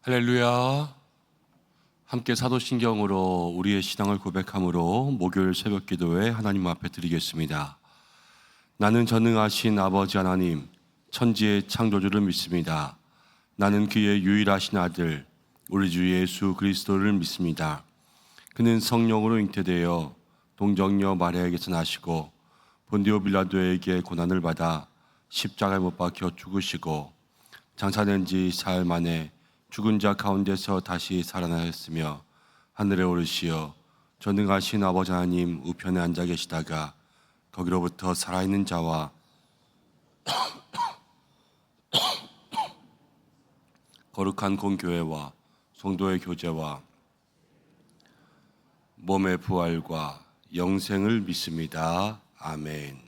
할렐루야. 함께 사도신경으로 우리의 신앙을 고백함으로 목요일 새벽 기도에 하나님 앞에 드리겠습니다. 나는 전능하신 아버지 하나님, 천지의 창조주를 믿습니다. 나는 그의 유일하신 아들 우리 주 예수 그리스도를 믿습니다. 그는 성령으로 잉태되어 동정녀 마리아에게서 나시고 본디오 빌라도에게 고난을 받아 십자가에 못 박혀 죽으시고 장사된 지 사흘 만에 죽은 자 가운데서 다시 살아나셨으며 하늘에 오르시어 전능하신 아버지 하나님 우편에 앉아 계시다가 거기로부터 살아있는 자와 거룩한 공교회와 성도의 교제와 몸의 부활과 영생을 믿습니다. 아멘.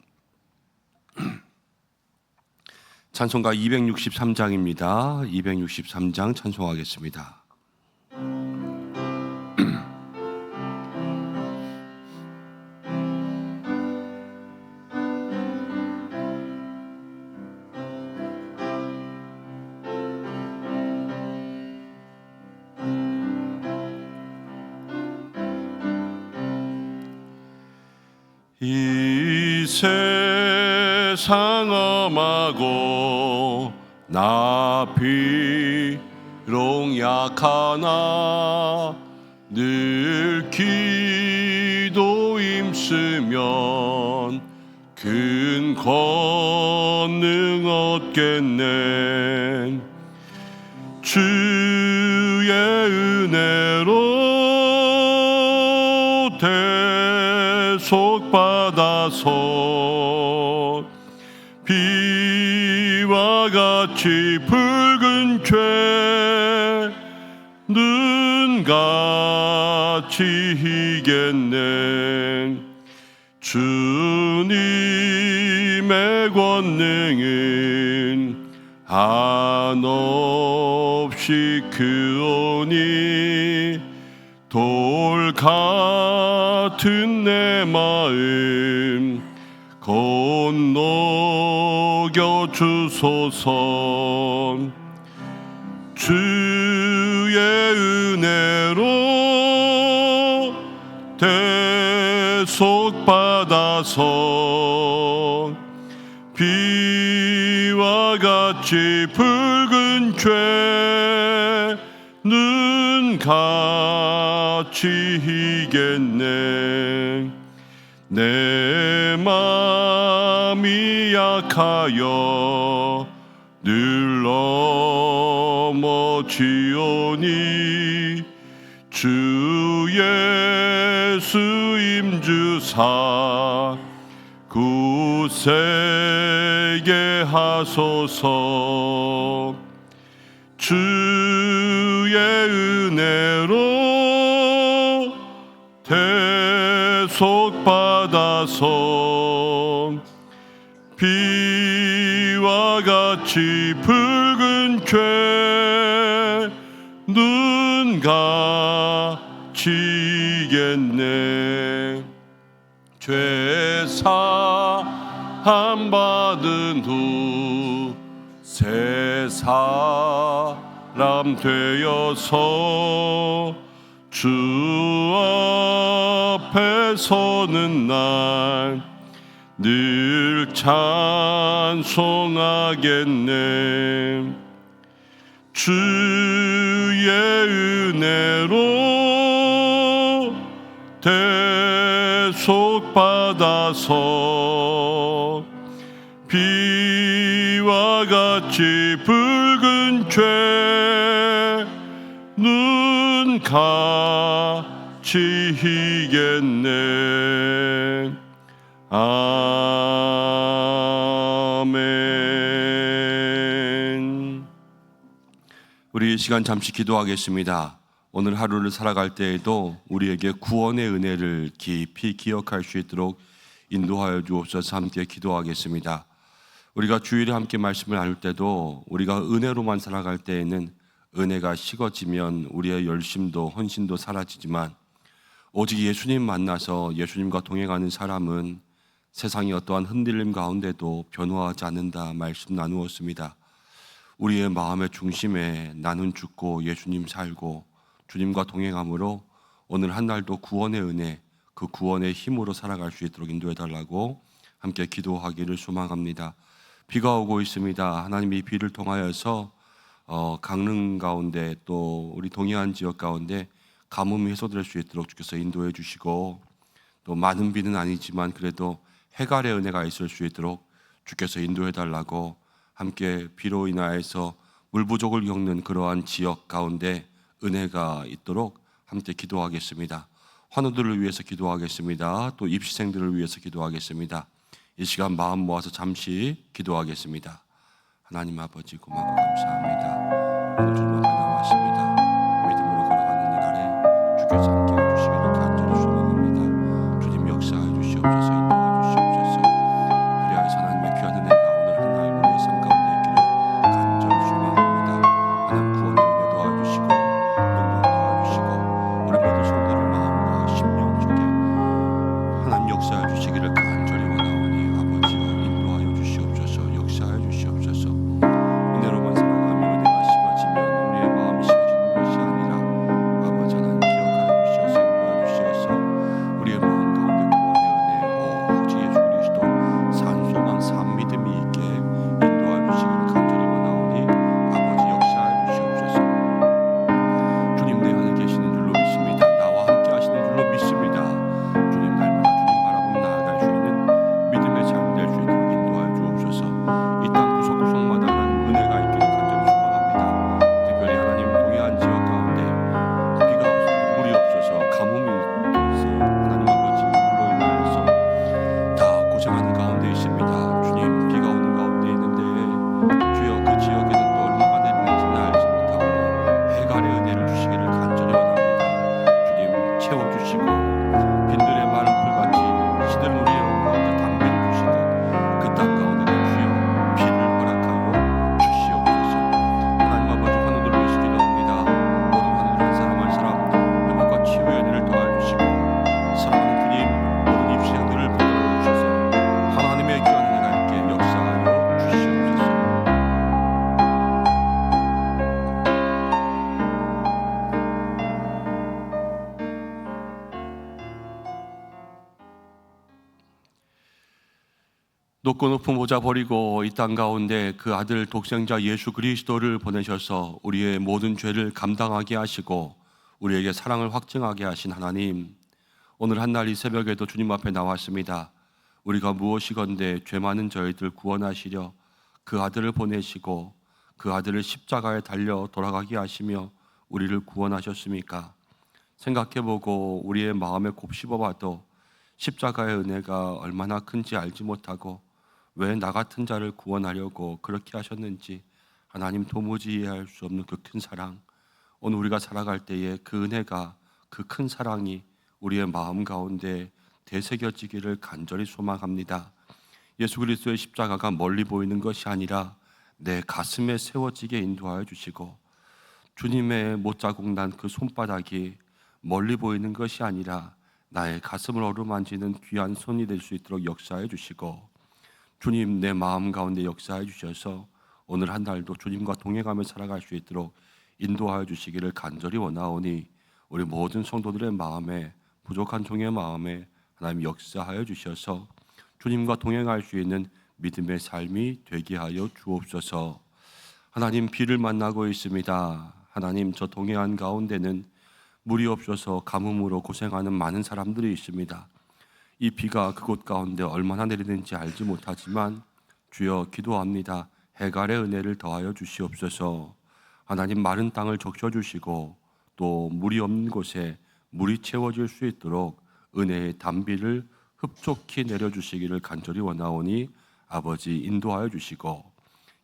찬송가 263장입니다. 263장 찬송하겠습니다. 이 세상 엄하고 나 비록 약하나 늘 기도 힘쓰면 큰 권능 얻겠네. 주의 은혜로 대속받아서 비와 같이 붉은 죄는 같이 이겠네. 주님의 권능은 한없이 크오니 돌 같은 내 마음 건너겨 주소서. 주의 은혜로 대속받아서 비와 같이 붉은 죄는 같이 이겠네. 내 맘이 약하여 늘 넘어지오니 주 예수 임주사 굳세게 하소서. 주의 은혜로 대속받아서 비와 같이 붉은 죄는 같이 이겠네. 죄 사함 받은 후 새 사람 되어서 주 앞에 서는 날 늘 찬송하겠네. 주의 은혜로 대속받아서 비와 같이 붉은 죄는 같이 이겠네. 아멘. 우리 이 시간 잠시 기도하겠습니다. 오늘 하루를 살아갈 때에도 우리에게 구원의 은혜를 깊이 기억할 수 있도록 인도하여 주옵소서. 함께 기도하겠습니다. 우리가 주일에 함께 말씀을 나눌 때도 우리가 은혜로만 살아갈 때에는 은혜가 식어지면 우리의 열심도 헌신도 사라지지만 오직 예수님 만나서 예수님과 동행하는 사람은 세상의 어떠한 흔들림 가운데도 변화하지 않는다 말씀 나누었습니다. 우리의 마음의 중심에 나는 죽고 예수님 살고 주님과 동행함으로 오늘 한 날도 구원의 은혜, 그 구원의 힘으로 살아갈 수 있도록 인도해 달라고 함께 기도하기를 소망합니다. 비가 오고 있습니다. 하나님이 이 비를 통하여서 강릉 가운데 또 우리 동해안 지역 가운데 가뭄이 해소될 수 있도록 주께서 인도해 주시고, 또 많은 비는 아니지만 그래도 해갈의 은혜가 있을 수 있도록 주께서 인도해 달라고 함께 비로 인하여서 물 부족을 겪는 그러한 지역 가운데 은혜가 있도록 함께 기도하겠습니다. 환우들을 위해서 기도하겠습니다. 또 입시생들을 위해서 기도하겠습니다. 이 시간 마음 모아서 잠시 기도하겠습니다. 하나님 아버지 고맙고 감사합니다. 오늘 주님 앞에 나왔습니다. 믿음으로 걸어가는 이 날에 주께서 함께해 주시기를 간절히 소망합니다. 주님 역사해 주시옵소서, 인도해 주시옵소서. 그리하여서 하나님의 귀한 은혜가 오늘 한 날 우리의 삶 가운데 있기를 간절히 소망합니다. 하나님 구원의 은혜 도와주시고 능력 도와주시고 우리 모두 성도를 마음과 심령 속에 하나님 역사해 주시기를 간절히 원하오니 아버지여 인도하여 주시옵소서, 역사해 주시옵소서. 은혜로만 살아가며 은혜가 식어지면 우리의 마음이 식어지는 것이 아니라 아버지 하나님 기억하여 주시어서 인도하여 주시어서 우리의 마음 가운데 구원의 은혜 오직 예수 그리스도 산 소망 산 믿음이 있게 인도하여 주시기를 간절히 원하오니 아버지 역사하여 주시옵소서. 주님 내 안에 계시는 줄로 믿습니다. 나와 함께 하시는 줄로 믿습니다. 주님 날마다 주님 바라보며 나아갈 수 있는 믿음의 삶이 될 수 있도록 인도하여 주옵소서. 이 땅 구석구석마다 하나님 은혜가 있기를 간절히 소망합니다. 특별히 하나님 동해안 지역 가운데 비가 없어 물이 없어서 가뭄이 있어서 하나님 아버지 물로 인하여서 다 고생하는 가운데 있습니다. 주님 비가 오는 가운데 있는데 주여 그 지역에는 또 얼마가 내리는지는 알지 못하오니 해갈의 은혜를 주시기를 간절히 원합니다. 주님 채워주시고 빈들의 마른 풀같이 시든 우리의 온 가운데 담비를 주시듯 그 땅 가운데는 주여 피를 허락하여 주시옵소서. 하나님 아버지 환우들을 위해서 기도합니다. 모든 환우들 한 사람 한 사람 회복과 치유의 은혜를 더하여 주시고 사랑하는 주님 모든 입시생들을 붙들어 주셔서 하나님의 귀한 은혜가 있게 역사하여 주시옵소서. 높고 높은 모자 버리고 이 땅 가운데 그 아들 독생자 예수 그리스도를 보내셔서 우리의 모든 죄를 감당하게 하시고 우리에게 사랑을 확증하게 하신 하나님, 오늘 한 날 이 새벽에도 주님 앞에 나왔습니다. 우리가 무엇이건대 죄 많은 저희들 구원하시려 그 아들을 보내시고 그 아들을 십자가에 달려 돌아가게 하시며 우리를 구원하셨습니까? 생각해보고 우리의 마음에 곱씹어봐도 십자가의 은혜가 얼마나 큰지 알지 못하고 왜 나 같은 자를 구원하려고 그렇게 하셨는지 하나님 도무지 이해할 수 없는 그 큰 사랑, 오늘 우리가 살아갈 때에 그 은혜가, 그 큰 사랑이 우리의 마음 가운데 되새겨지기를 간절히 소망합니다. 예수 그리스도의 십자가가 멀리 보이는 것이 아니라 내 가슴에 세워지게 인도하여 주시고 주님의 못자국 난 그 손바닥이 멀리 보이는 것이 아니라 나의 가슴을 어루만지는 귀한 손이 될 수 있도록 역사해 주시고 주님 내 마음 가운데 역사해 주셔서 오늘 한 날도 주님과 동행하며 살아갈 수 있도록 인도하여 주시기를 간절히 원하오니 우리 모든 성도들의 마음에, 부족한 종의 마음에 하나님 역사하여 주셔서 주님과 동행할 수 있는 믿음의 삶이 되게 하여 주옵소서. 하나님 비를 만나고 있습니다. 하나님 저 동해안 가운데는 물이 없어서 가뭄으로 고생하는 많은 사람들이 있습니다. 이 비가 그곳 가운데 얼마나 내리는지 알지 못하지만 주여 기도합니다. 해갈의 은혜를 더하여 주시옵소서. 하나님 마른 땅을 적셔주시고 또 물이 없는 곳에 물이 채워질 수 있도록 은혜의 담비를 흡족히 내려주시기를 간절히 원하오니 아버지 인도하여 주시고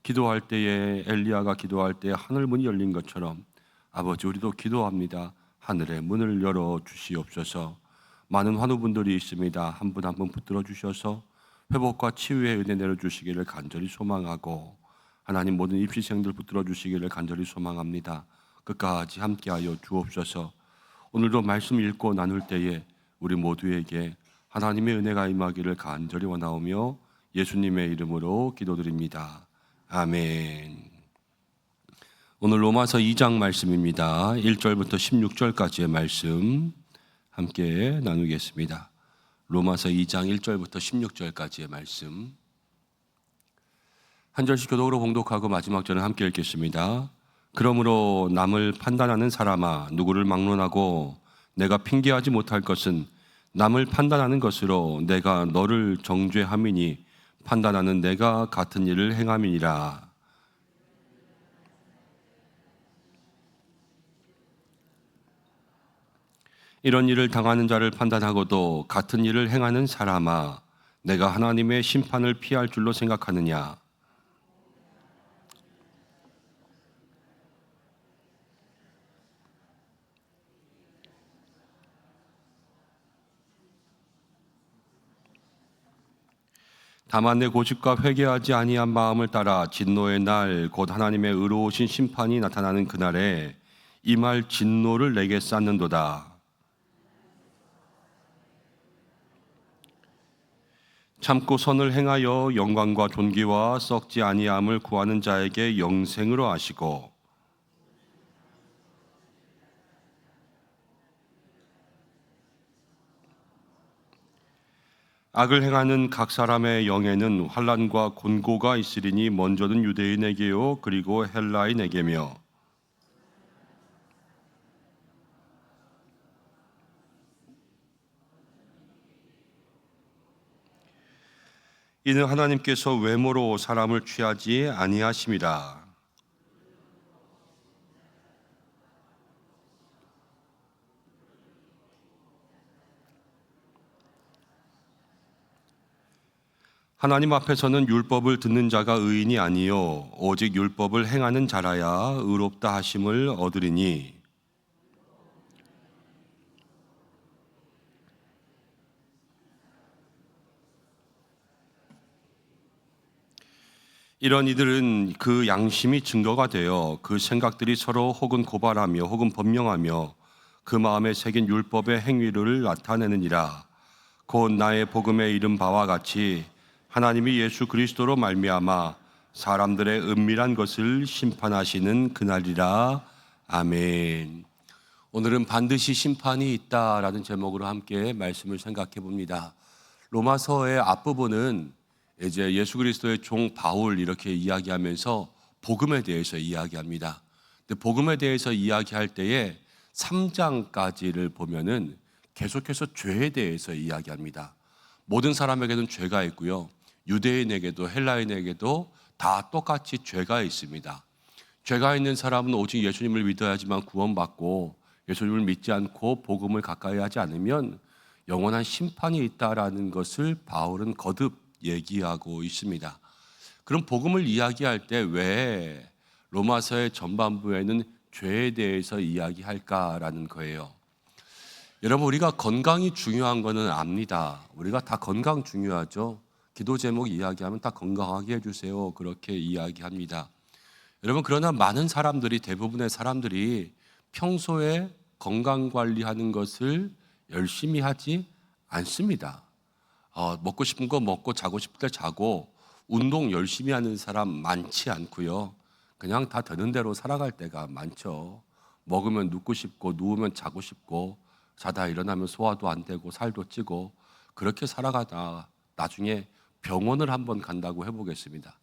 기도할 때에 엘리야가 기도할 때 하늘 문이 열린 것처럼 아버지 우리도 기도합니다. 하늘의 문을 열어 주시옵소서. 많은 환우분들이 있습니다. 한 분 한 분 붙들어 주셔서 회복과 치유의 은혜 내려주시기를 간절히 소망하고 하나님 모든 입시생들 붙들어 주시기를 간절히 소망합니다. 끝까지 함께하여 주옵소서. 오늘도 말씀 읽고 나눌 때에 우리 모두에게 하나님의 은혜가 임하기를 간절히 원하오며 예수님의 이름으로 기도드립니다. 아멘. 오늘 로마서 2장 말씀입니다. 1절부터 16절까지의 말씀 함께 나누겠습니다. 로마서 2장 1절부터 16절까지의 말씀 한 절씩 교독으로 봉독하고 마지막 절은 함께 읽겠습니다. 그러므로 남을 판단하는 사람아, 누구를 막론하고 내가 핑계하지 못할 것은 남을 판단하는 것으로 내가 너를 정죄함이니 판단하는 내가 같은 일을 행함이니라. 이런 일을 당하는 자를 판단하고도 같은 일을 행하는 사람아, 내가 하나님의 심판을 피할 줄로 생각하느냐? 다만 내 고집과 회개하지 아니한 마음을 따라 진노의 날 곧 하나님의 의로우신 심판이 나타나는 그날에 임할 진노를 내게 쌓는도다. 참고 선을 행하여 영광과 존귀와 썩지 아니함을 구하는 자에게 영생으로 하시고 악을 행하는 각 사람의 영에는 환난과 곤고가 있으리니 먼저는 유대인에게요 그리고 헬라인에게며 이는 하나님께서 외모로 사람을 취하지 아니하심이라. 하나님 앞에서는 율법을 듣는 자가 의인이 아니요 오직 율법을 행하는 자라야 의롭다 하심을 얻으리니 이런 이들은 그 양심이 증거가 되어 그 생각들이 서로 혹은 고발하며 혹은 법명하며 그 마음에 새긴 율법의 행위를 나타내느니라. 곧 나의 복음에 이른 바와 같이 하나님이 예수 그리스도로 말미암아 사람들의 은밀한 것을 심판하시는 그날이라. 아멘. 오늘은 반드시 심판이 있다라는 제목으로 함께 말씀을 생각해 봅니다. 로마서의 앞부분은 이제 예수 그리스도의 종 바울 이렇게 이야기하면서 복음에 대해서 이야기합니다. 근데 복음에 대해서 이야기할 때에 3장까지를 보면은 계속해서 죄에 대해서 이야기합니다. 모든 사람에게는 죄가 있고요. 유대인에게도 헬라인에게도 다 똑같이 죄가 있습니다. 죄가 있는 사람은 오직 예수님을 믿어야지만 구원받고 예수님을 믿지 않고 복음을 가까이 하지 않으면 영원한 심판이 있다라는 것을 바울은 거듭 얘기하고 있습니다. 그럼 복음을 이야기할 때 왜 로마서의 전반부에는 죄에 대해서 이야기할까라는 거예요. 여러분, 우리가 건강이 중요한 거는 압니다. 우리가 다 건강 중요하죠. 기도 제목 이야기하면 다 건강하게 해주세요. 그렇게 이야기합니다. 여러분, 그러나 많은 사람들이, 대부분의 사람들이 평소에 건강 관리하는 것을 열심히 하지 않습니다. 먹고 싶은 거 먹고 자고 싶을 때 자고 운동 열심히 하는 사람 많지 않고요. 그냥 다 되는 대로 살아갈 때가 많죠. 먹으면 눕고 싶고 누우면 자고 싶고 자다 일어나면 소화도 안 되고 살도 찌고 그렇게 살아가다 나중에 병원을 한번 간다고 해보겠습니다.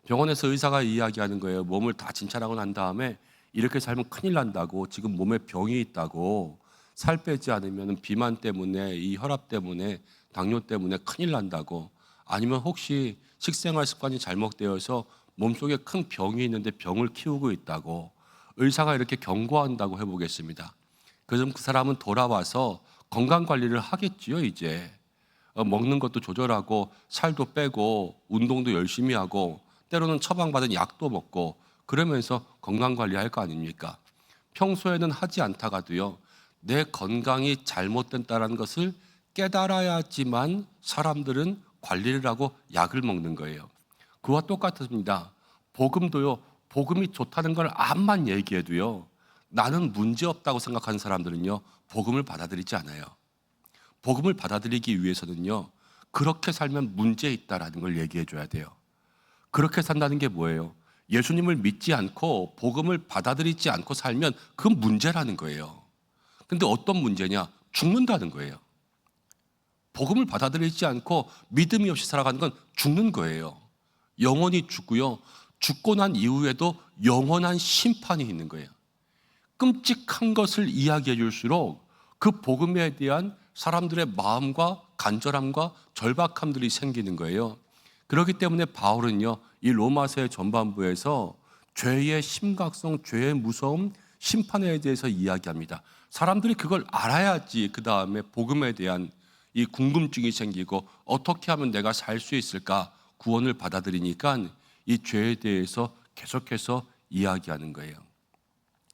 병원에서 의사가 이야기하는 거예요. 몸을 다 진찰하고 난 다음에 이렇게 살면 큰일 난다고, 지금 몸에 병이 있다고, 살 빼지 않으면 비만 때문에, 이 혈압 때문에, 당뇨 때문에 큰일 난다고, 아니면 혹시 식생활 습관이 잘못되어서 몸속에 큰 병이 있는데 병을 키우고 있다고 의사가 이렇게 경고한다고 해보겠습니다. 그럼 그 사람은 돌아와서 건강관리를 하겠지요. 이제 먹는 것도 조절하고 살도 빼고 운동도 열심히 하고 때로는 처방받은 약도 먹고 그러면서 건강관리할 거 아닙니까? 평소에는 하지 않다가도요, 내 건강이 잘못된다는 것을 깨달아야지만 사람들은 관리를 하고 약을 먹는 거예요. 그와 똑같습니다. 복음도요, 복음이 좋다는 걸 암만 얘기해도요, 나는 문제 없다고 생각하는 사람들은요, 복음을 받아들이지 않아요. 복음을 받아들이기 위해서는요, 그렇게 살면 문제 있다라는 걸 얘기해 줘야 돼요. 그렇게 산다는 게 뭐예요? 예수님을 믿지 않고 복음을 받아들이지 않고 살면 그건 문제라는 거예요. 근데 어떤 문제냐? 죽는다는 거예요. 복음을 받아들이지 않고 믿음이 없이 살아가는 건 죽는 거예요. 영원히 죽고요. 죽고 난 이후에도 영원한 심판이 있는 거예요. 끔찍한 것을 이야기해 줄수록 그 복음에 대한 사람들의 마음과 간절함과 절박함들이 생기는 거예요. 그렇기 때문에 바울은요, 이 로마서의 전반부에서 죄의 심각성, 죄의 무서움, 심판에 대해서 이야기합니다. 사람들이 그걸 알아야지 그 다음에 복음에 대한 이 궁금증이 생기고 어떻게 하면 내가 살 수 있을까 구원을 받아들이니까 이 죄에 대해서 계속해서 이야기하는 거예요.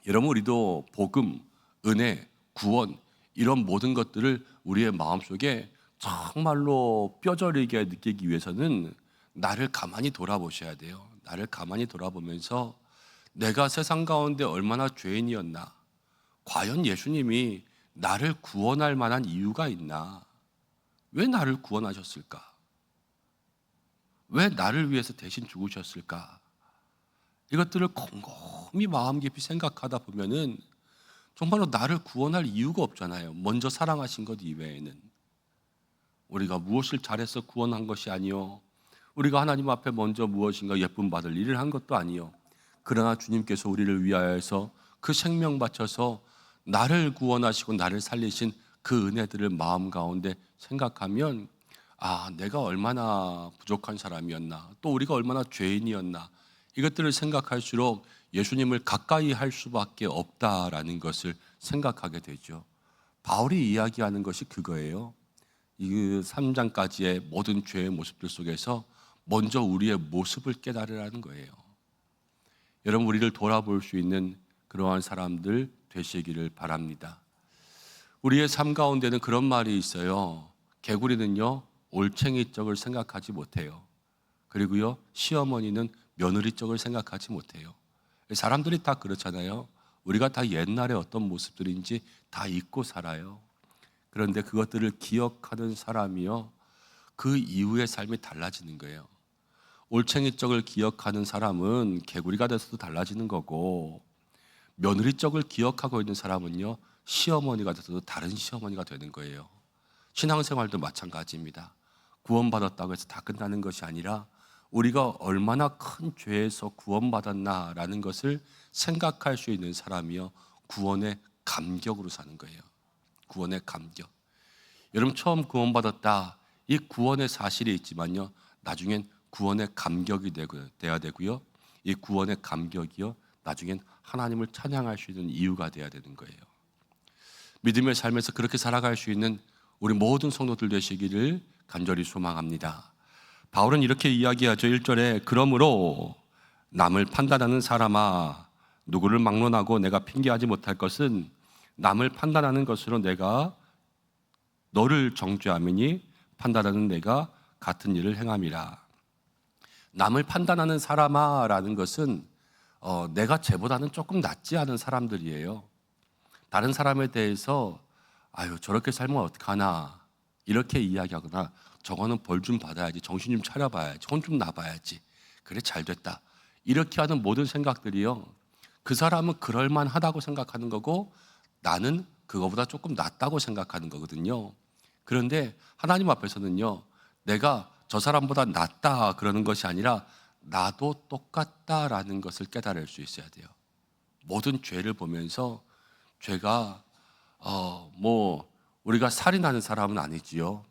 여러분, 우리도 복음, 은혜, 구원 이런 모든 것들을 우리의 마음속에 정말로 뼈저리게 느끼기 위해서는 나를 가만히 돌아보셔야 돼요. 나를 가만히 돌아보면서 내가 세상 가운데 얼마나 죄인이었나, 과연 예수님이 나를 구원할 만한 이유가 있나, 왜 나를 구원하셨을까, 왜 나를 위해서 대신 죽으셨을까, 이것들을 곰곰이 마음 깊이 생각하다 보면은 정말로 나를 구원할 이유가 없잖아요. 먼저 사랑하신 것 이외에는. 우리가 무엇을 잘해서 구원한 것이 아니요, 우리가 하나님 앞에 먼저 무엇인가 예쁨 받을 일을 한 것도 아니요, 그러나 주님께서 우리를 위하여서 그 생명 바쳐서 나를 구원하시고 나를 살리신 그 은혜들을 마음 가운데 생각하면, 아, 내가 얼마나 부족한 사람이었나, 또 우리가 얼마나 죄인이었나, 이것들을 생각할수록 예수님을 가까이 할 수밖에 없다라는 것을 생각하게 되죠. 바울이 이야기하는 것이 그거예요. 이 3장까지의 모든 죄의 모습들 속에서 먼저 우리의 모습을 깨달으라는 거예요. 여러분, 우리를 돌아볼 수 있는 그러한 사람들 되시기를 바랍니다. 우리의 삶 가운데는 그런 말이 있어요. 개구리는요, 올챙이 쪽을 생각하지 못해요. 그리고요, 시어머니는 며느리 쪽을 생각하지 못해요. 사람들이 다 그렇잖아요. 우리가 다 옛날에 어떤 모습들인지 다 잊고 살아요. 그런데 그것들을 기억하는 사람이요, 그 이후의 삶이 달라지는 거예요. 올챙이 쪽을 기억하는 사람은 개구리가 돼서도 달라지는 거고, 며느리 쪽을 기억하고 있는 사람은요, 시어머니가 돼서도 다른 시어머니가 되는 거예요. 신앙생활도 마찬가지입니다. 구원받았다고 해서 다 끝나는 것이 아니라 우리가 얼마나 큰 죄에서 구원받았나라는 것을 생각할 수 있는 사람이요, 구원의 감격으로 사는 거예요. 구원의 감격. 여러분, 처음 구원받았다, 이 구원의 사실이 있지만요, 나중엔 구원의 감격이 돼야 되고요, 이 구원의 감격이요, 나중엔 하나님을 찬양할 수 있는 이유가 돼야 되는 거예요. 믿음의 삶에서 그렇게 살아갈 수 있는 우리 모든 성도들 되시기를 간절히 소망합니다. 바울은 이렇게 이야기하죠. 1절에 그러므로 남을 판단하는 사람아, 누구를 막론하고 내가 핑계하지 못할 것은 남을 판단하는 것으로 내가 너를 정죄하미니 판단하는 내가 같은 일을 행함이라. 남을 판단하는 사람아 라는 것은 내가 쟤보다는 조금 낫지 않은 사람들이에요. 다른 사람에 대해서 아유, 저렇게 살면 어떡하나 이렇게 이야기하거나, 저거는 벌 좀 받아야지, 정신 좀 차려봐야지, 혼 좀 나봐야지, 그래 잘됐다, 이렇게 하는 모든 생각들이요, 그 사람은 그럴만하다고 생각하는 거고 나는 그거보다 조금 낫다고 생각하는 거거든요. 그런데 하나님 앞에서는요, 내가 저 사람보다 낫다 그러는 것이 아니라 나도 똑같다라는 것을 깨달을 수 있어야 돼요. 모든 죄를 보면서 죄가 우리가 살인하는 사람은 아니지요.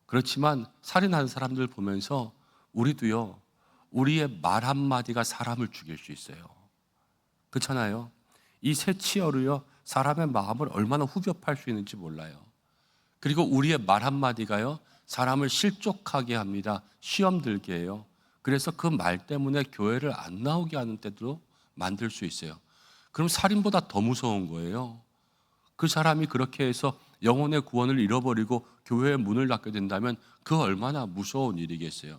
그렇지만 살인하는 사람들 보면서 우리도요, 우리의 말 한마디가 사람을 죽일 수 있어요. 그렇잖아요. 이 새 치어로요, 사람의 마음을 얼마나 후벼팔 수 있는지 몰라요. 그리고 우리의 말 한마디가요, 사람을 실족하게 합니다. 시험 들게 해요. 그래서 그 말 때문에 교회를 안 나오게 하는 때도 만들 수 있어요. 그럼 살인보다 더 무서운 거예요. 그 사람이 그렇게 해서 영혼의 구원을 잃어버리고 교회의 문을 닫게 된다면 그 얼마나 무서운 일이겠어요.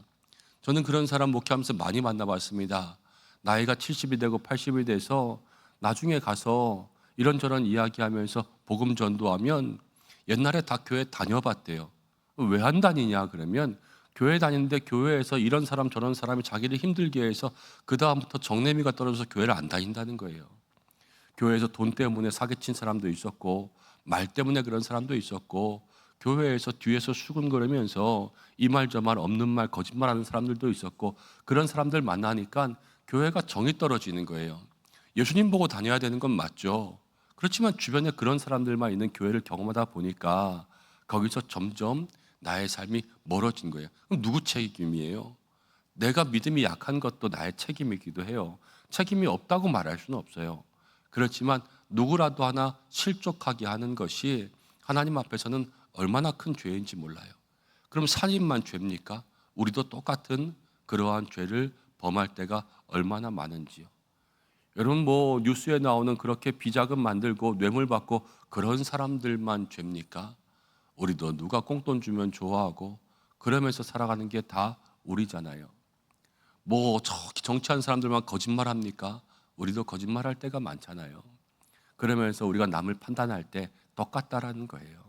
저는 그런 사람 목회하면서 많이 만나봤습니다. 나이가 70이 되고 80이 돼서 나중에 가서 이런저런 이야기하면서 복음 전도하면 옛날에 다 교회 다녀봤대요. 왜 안 다니냐 그러면 교회 다니는데 교회에서 이런 사람 저런 사람이 자기를 힘들게 해서 그 다음부터 정내미가 떨어져서 교회를 안 다닌다는 거예요. 교회에서 돈 때문에 사기친 사람도 있었고 말 때문에 그런 사람도 있었고 교회에서 뒤에서 수근거리면서 이 말 저 말 없는 말 거짓말하는 사람들도 있었고 그런 사람들 만나니까 교회가 정이 떨어지는 거예요. 예수님 보고 다녀야 되는 건 맞죠. 그렇지만 주변에 그런 사람들만 있는 교회를 경험하다 보니까 거기서 점점 나의 삶이 멀어진 거예요. 그럼 누구 책임이에요? 내가 믿음이 약한 것도 나의 책임이기도 해요. 책임이 없다고 말할 수는 없어요. 그렇지만 누구라도 하나 실족하게 하는 것이 하나님 앞에서는 얼마나 큰 죄인지 몰라요. 그럼 살인만 죄입니까? 우리도 똑같은 그러한 죄를 범할 때가 얼마나 많은지요. 여러분 뉴스에 나오는 그렇게 비자금 만들고 뇌물 받고 그런 사람들만 죄입니까? 우리도 누가 꽁돈 주면 좋아하고 그러면서 살아가는 게 다 우리잖아요. 저기 정치하는 사람들만 거짓말합니까? 우리도 거짓말할 때가 많잖아요. 그러면서 우리가 남을 판단할 때 똑같다라는 거예요.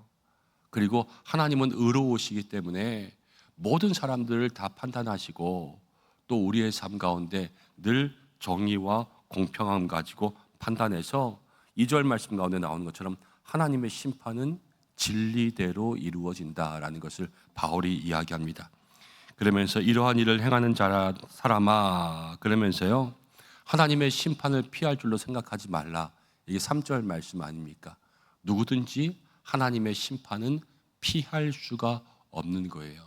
그리고 하나님은 의로우시기 때문에 모든 사람들을 다 판단하시고 또 우리의 삶 가운데 늘 정의와 공평함 가지고 판단해서 2절 말씀 가운데 나오는 것처럼 하나님의 심판은 진리대로 이루어진다라는 것을 바울이 이야기합니다. 그러면서 이러한 일을 행하는 사람아 그러면서요 하나님의 심판을 피할 줄로 생각하지 말라. 이게 3절 말씀 아닙니까? 누구든지 하나님의 심판은 피할 수가 없는 거예요.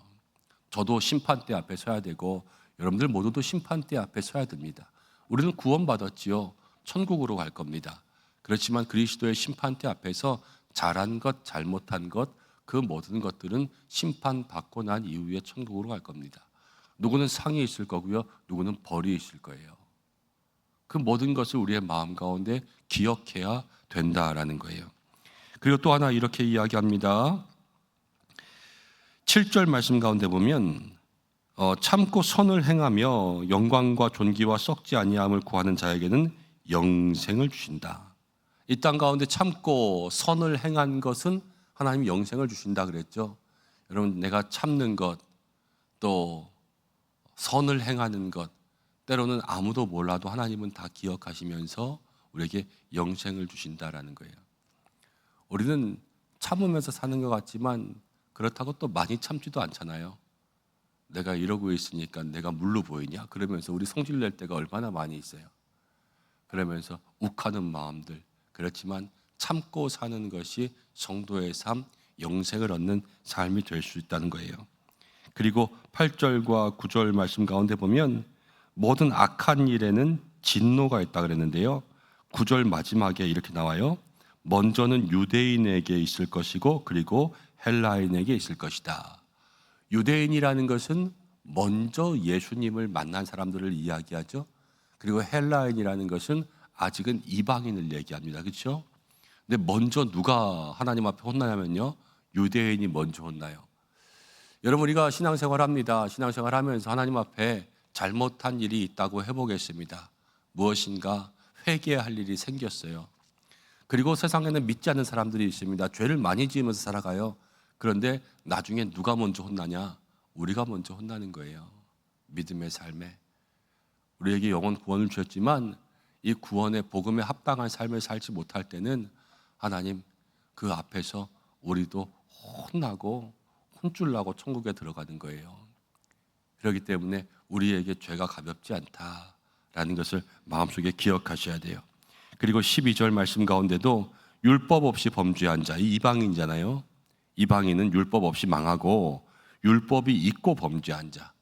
저도 심판대 앞에 서야 되고 여러분들 모두도 심판대 앞에 서야 됩니다. 우리는 구원받았지요. 천국으로 갈 겁니다. 그렇지만 그리스도의 심판대 앞에서 잘한 것, 잘못한 것, 그 모든 것들은 심판받고 난 이후에 천국으로 갈 겁니다. 누구는 상이 있을 거고요. 누구는 벌이 있을 거예요. 그 모든 것을 우리의 마음 가운데 기억해야 된다라는 거예요. 그리고 또 하나 이렇게 이야기합니다. 7절 말씀 가운데 보면 참고 선을 행하며 영광과 존귀와 썩지 아니함을 구하는 자에게는 영생을 주신다. 이 땅 가운데 참고 선을 행한 것은 하나님이 영생을 주신다 그랬죠. 여러분 내가 참는 것 또 선을 행하는 것 때로는 아무도 몰라도 하나님은 다 기억하시면서 우리에게 영생을 주신다라는 거예요. 우리는 참으면서 사는 것 같지만 그렇다고 또 많이 참지도 않잖아요. 내가 이러고 있으니까 내가 물로 보이냐? 그러면서 우리 성질 낼 때가 얼마나 많이 있어요. 그러면서 욱하는 마음들. 그렇지만 참고 사는 것이 성도의 삶, 영생을 얻는 삶이 될 수 있다는 거예요. 그리고 8절과 9절 말씀 가운데 보면 모든 악한 일에는 진노가 있다 그랬는데요. 9절 마지막에 이렇게 나와요. 먼저는 유대인에게 있을 것이고 그리고 헬라인에게 있을 것이다. 유대인이라는 것은 먼저 예수님을 만난 사람들을 이야기하죠. 그리고 헬라인이라는 것은 아직은 이방인을 얘기합니다. 그렇죠? 근데 먼저 누가 하나님 앞에 혼나냐면요. 유대인이 먼저 혼나요. 여러분 우리가 신앙생활 합니다. 신앙생활 하면서 하나님 앞에 잘못한 일이 있다고 해보겠습니다. 무엇인가 회개할 일이 생겼어요. 그리고 세상에는 믿지 않는 사람들이 있습니다. 죄를 많이 지으면서 살아가요. 그런데 나중에 누가 먼저 혼나냐? 우리가 먼저 혼나는 거예요. 믿음의 삶에. 우리에게 영원 구원을 주셨지만 이 구원의 복음에 합당한 삶을 살지 못할 때는 하나님 그 앞에서 우리도 혼나고 혼쭐 나고 천국에 들어가는 거예요. 그렇기 때문에 우리에게 죄가 가볍지 않다라는 것을 마음속에 기억하셔야 돼요. 그리고 12절 말씀 가운데도 율법 없이 범죄한 자, 이 이방인이잖아요. 이방인은 율법 없이 망하고 율법이 있고 범죄한 자,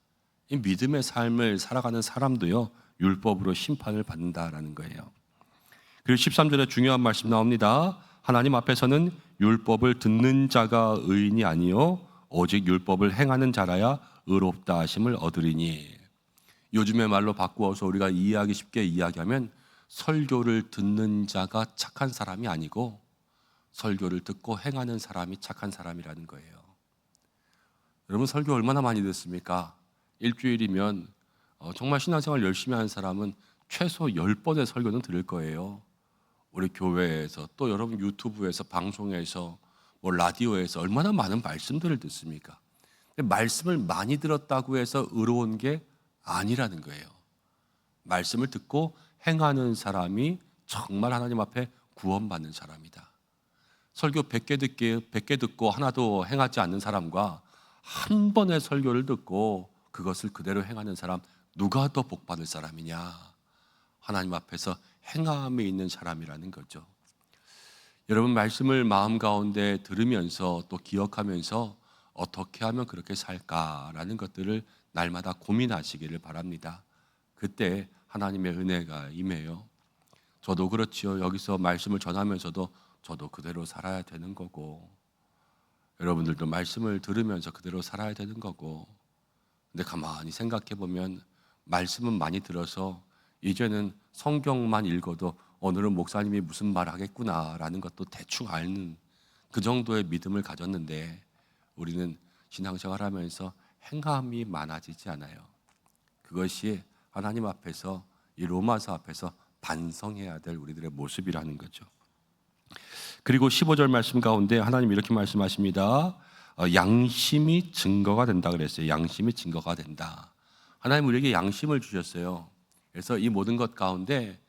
이 믿음의 삶을 살아가는 사람도요 율법으로 심판을 받는다라는 거예요. 그리고 13절에 중요한 말씀 나옵니다. 하나님 앞에서는 율법을 듣는 자가 의인이 아니요 오직 율법을 행하는 자라야 의롭다 하심을 얻으리니. 요즘의 말로 바꾸어서 우리가 이해하기 쉽게 이야기하면 설교를 듣는 자가 착한 사람이 아니고 설교를 듣고 행하는 사람이 착한 사람이라는 거예요. 여러분 설교 얼마나 많이 듣습니까? 일주일이면 정말 신앙생활 열심히 하는 사람은 최소 10번의 설교는 들을 거예요. 우리 교회에서 또 여러분 유튜브에서 방송에서 뭐 라디오에서 얼마나 많은 말씀들을 듣습니까? 근데 말씀을 많이 들었다고 해서 의로운 게 아니라는 거예요. 말씀을 듣고 행하는 사람이 정말 하나님 앞에 구원받는 사람이다. 설교 100개 듣고 하나도 행하지 않는 사람과 한 번의 설교를 듣고 그것을 그대로 행하는 사람, 누가 더 복받을 사람이냐? 하나님 앞에서 행함이 있는 사람이라는 거죠. 여러분, 말씀을 마음 가운데 들으면서 또 기억하면서 어떻게 하면 그렇게 살까라는 것들을 날마다 고민하시기를 바랍니다. 그때 하나님의 은혜가 임해요. 저도 그렇지요. 여기서 말씀을 전하면서도 저도 그대로 살아야 되는 거고, 여러분들도 말씀을 들으면서 그대로 살아야 되는 거고. 근데 가만히 생각해 보면 말씀은 많이 들어서 이제는 성경만 읽어도 오늘은 목사님이 무슨 말 하겠구나라는 것도 대충 아는 그 정도의 믿음을 가졌는데, 우리는 신앙생활 하면서 행함이 많아지지 않아요. 그것이 하나님 앞에서, 이 로마서 앞에서 반성해야 될 우리들의 모습이라는 거죠. 그리고 15절 말씀 가운데 하나님 이렇게 말씀하십니다. 양심이 증거가 된다 그랬어요. 양심이 증거가 된다. 하나님 우리에게 양심을 주셨어요. 그래서 이 모든 것 가운데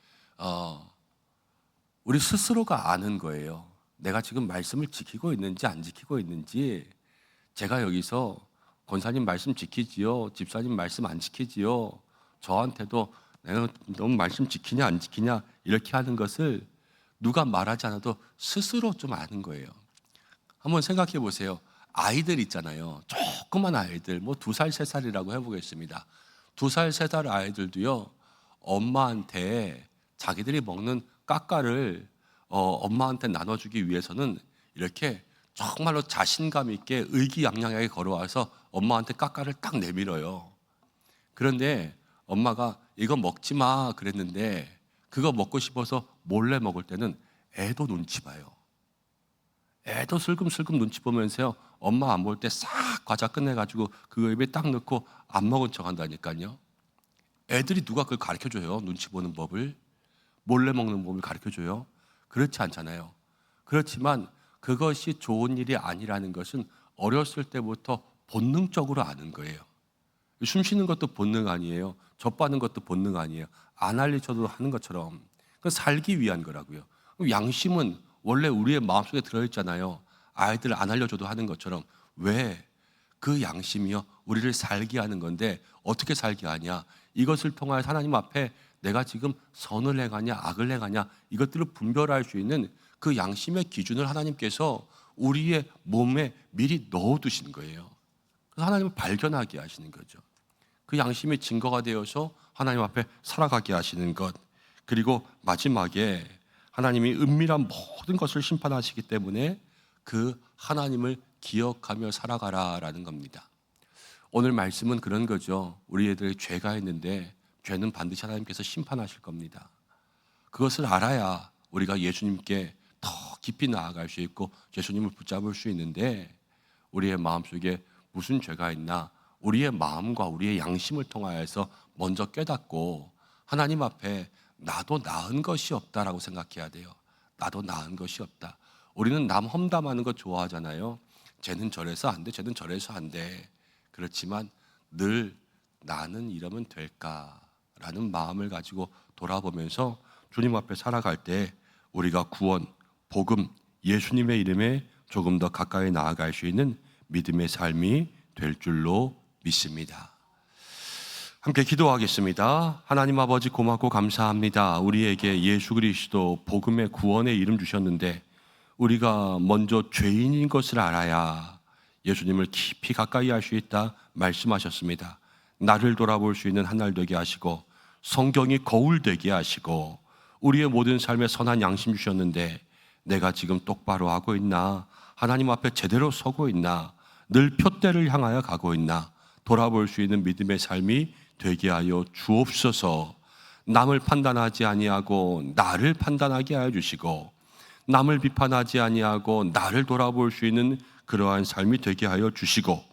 우리 스스로가 아는 거예요. 내가 지금 말씀을 지키고 있는지 안 지키고 있는지. 제가 여기서 권사님 말씀 지키지요, 집사님 말씀 안 지키지요, 저한테도 내가 너무 말씀 지키냐 안 지키냐 이렇게 하는 것을 누가 말하지 않아도 스스로 좀 아는 거예요. 한번 생각해 보세요. 아이들 있잖아요. 조그만 아이들, 뭐 2살, 3살이라고 해보겠습니다. 2살, 3살 아이들도요, 엄마한테 자기들이 먹는 까까를 엄마한테 나눠주기 위해서는 이렇게 정말로 자신감 있게 의기양양하게 걸어와서 엄마한테 까까를 딱 내밀어요. 그런데 엄마가 이거 먹지 마 그랬는데 그거 먹고 싶어서 몰래 먹을 때는 애도 눈치 봐요. 애도 슬금슬금 눈치 보면서요, 엄마 안 볼 때 싹 과자 끝내가지고 그거 입에 딱 넣고 안 먹은 척 한다니까요. 애들이 누가 그걸 가르쳐줘요? 눈치 보는 법을, 몰래 먹는 법을 가르쳐줘요? 그렇지 않잖아요. 그렇지만 그것이 좋은 일이 아니라는 것은 어렸을 때부터 본능적으로 아는 거예요. 숨 쉬는 것도 본능 아니에요. 젖 빠는 것도 본능 아니에요. 안 알려줘도 하는 것처럼. 그건 살기 위한 거라고요. 양심은 원래 우리의 마음속에 들어있잖아요. 아이들 안 알려줘도 하는 것처럼. 왜? 그 양심이요, 우리를 살게 하는 건데 어떻게 살게 하냐? 이것을 통하여 하나님 앞에 내가 지금 선을 행하냐 악을 행하냐 이것들을 분별할 수 있는 그 양심의 기준을 하나님께서 우리의 몸에 미리 넣어두신 거예요. 그래서 하나님을 발견하게 하시는 거죠. 그 양심의 증거가 되어서 하나님 앞에 살아가게 하시는 것. 그리고 마지막에 하나님이 은밀한 모든 것을 심판하시기 때문에 그 하나님을 기억하며 살아가라라는 겁니다. 오늘 말씀은 그런 거죠. 우리 애들이 죄가 있는데 죄는 반드시 하나님께서 심판하실 겁니다. 그것을 알아야 우리가 예수님께 더 깊이 나아갈 수 있고 예수님을 붙잡을 수 있는데, 우리의 마음속에 무슨 죄가 있나 우리의 마음과 우리의 양심을 통하여서 먼저 깨닫고 하나님 앞에 나도 나은 것이 없다라고 생각해야 돼요. 나도 나은 것이 없다. 우리는 남 험담하는 거 좋아하잖아요. 쟤는 저래서 안 돼, 쟤는 저래서 안 돼. 그렇지만 늘 나는 이러면 될까라는 마음을 가지고 돌아보면서 주님 앞에 살아갈 때 우리가 구원, 복음, 예수님의 이름에 조금 더 가까이 나아갈 수 있는 믿음의 삶이 될 줄로 믿습니다. 함께 기도하겠습니다. 하나님 아버지, 고맙고 감사합니다. 우리에게 예수 그리스도 복음의 구원의 이름 주셨는데 우리가 먼저 죄인인 것을 알아야 예수님을 깊이 가까이 할 수 있다 말씀하셨습니다. 나를 돌아볼 수 있는 한 날 되게 하시고 성경이 거울 되게 하시고 우리의 모든 삶에 선한 양심 주셨는데 내가 지금 똑바로 하고 있나? 하나님 앞에 제대로 서고 있나? 늘 표대를 향하여 가고 있나? 돌아볼 수 있는 믿음의 삶이 되게 하여 주옵소서. 남을 판단하지 아니하고 나를 판단하게 하여 주시고 남을 비판하지 아니하고 나를 돌아볼 수 있는 그러한 삶이 되게 하여 주시고,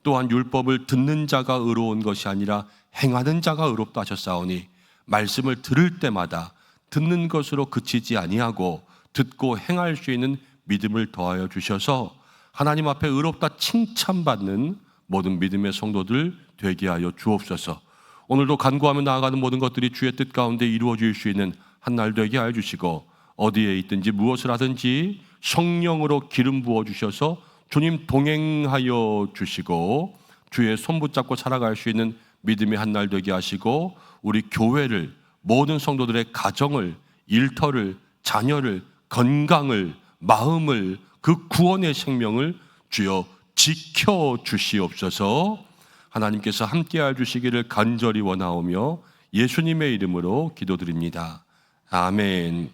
또한 율법을 듣는 자가 의로운 것이 아니라 행하는 자가 의롭다 하셨사오니 말씀을 들을 때마다 듣는 것으로 그치지 아니하고 듣고 행할 수 있는 믿음을 더하여 주셔서 하나님 앞에 의롭다 칭찬받는 모든 믿음의 성도들 되게 하여 주옵소서. 오늘도 간구하며 나아가는 모든 것들이 주의 뜻 가운데 이루어질 수 있는 한 날 되게 하여 주시고, 어디에 있든지 무엇을 하든지 성령으로 기름 부어 주셔서 주님 동행하여 주시고 주의 손 붙잡고 살아갈 수 있는 믿음의 한 날 되게 하시고, 우리 교회를, 모든 성도들의 가정을, 일터를, 자녀를, 건강을, 마음을, 그 구원의 생명을 주여 지켜 주시옵소서. 하나님께서 함께해 주시기를 간절히 원하오며 예수님의 이름으로 기도드립니다. 아멘.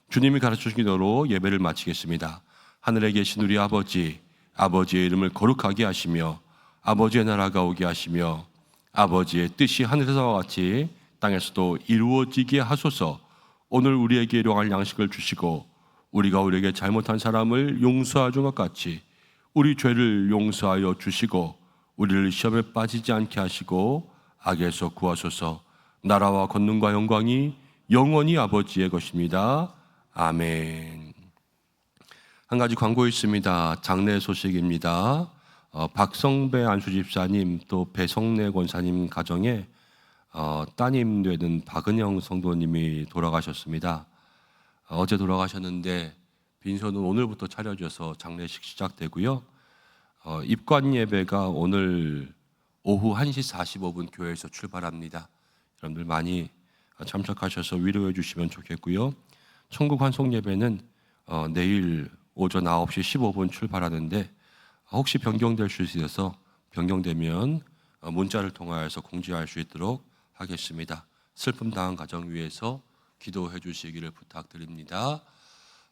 주님이 가르쳐 주신 대로 예배를 마치겠습니다. 하늘에 계신 우리 아버지, 아버지의 이름을 거룩하게 하시며 아버지의 나라가 오게 하시며 아버지의 뜻이 하늘에서와 같이 땅에서도 이루어지게 하소서. 오늘 우리에게 일용할 양식을 주시고 우리가 우리에게 잘못한 사람을 용서해 준 것 같이 우리 죄를 용서하여 주시고 우리를 시험에 빠지지 않게 하시고 악에서 구하소서. 나라와 권능과 영광이 영원히 아버지의 것입니다. 아멘. 한 가지 광고 있습니다. 장례 소식입니다. 박성배 안수집사님 또 배성래 권사님 가정에 따님 되는 박은영 성도님이 돌아가셨습니다. 어제 돌아가셨는데 빈소는 오늘부터 차려져서 장례식 시작되고요. 입관 예배가 오늘 오후 1시 45분 교회에서 출발합니다. 여러분들 많이 참석하셔서 위로해 주시면 좋겠고요. 천국 환송 예배는 내일 오전 9시 15분 출발하는데 혹시 변경될 수 있어서 변경되면 문자를 통하여서 공지할 수 있도록 하겠습니다. 슬픔 당한 가정 위해서 기도해 주시기를 부탁드립니다.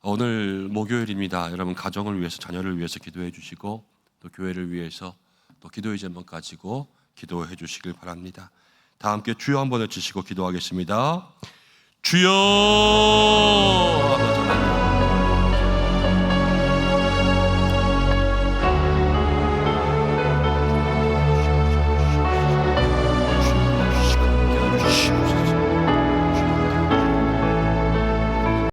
오늘 목요일입니다. 여러분 가정을 위해서, 자녀를 위해서 기도해 주시고 또 교회를 위해서 또 기도의 제목 가지고 기도해 주시길 바랍니다. 다 함께 주여 한번 외치시고 기도하겠습니다. 주여!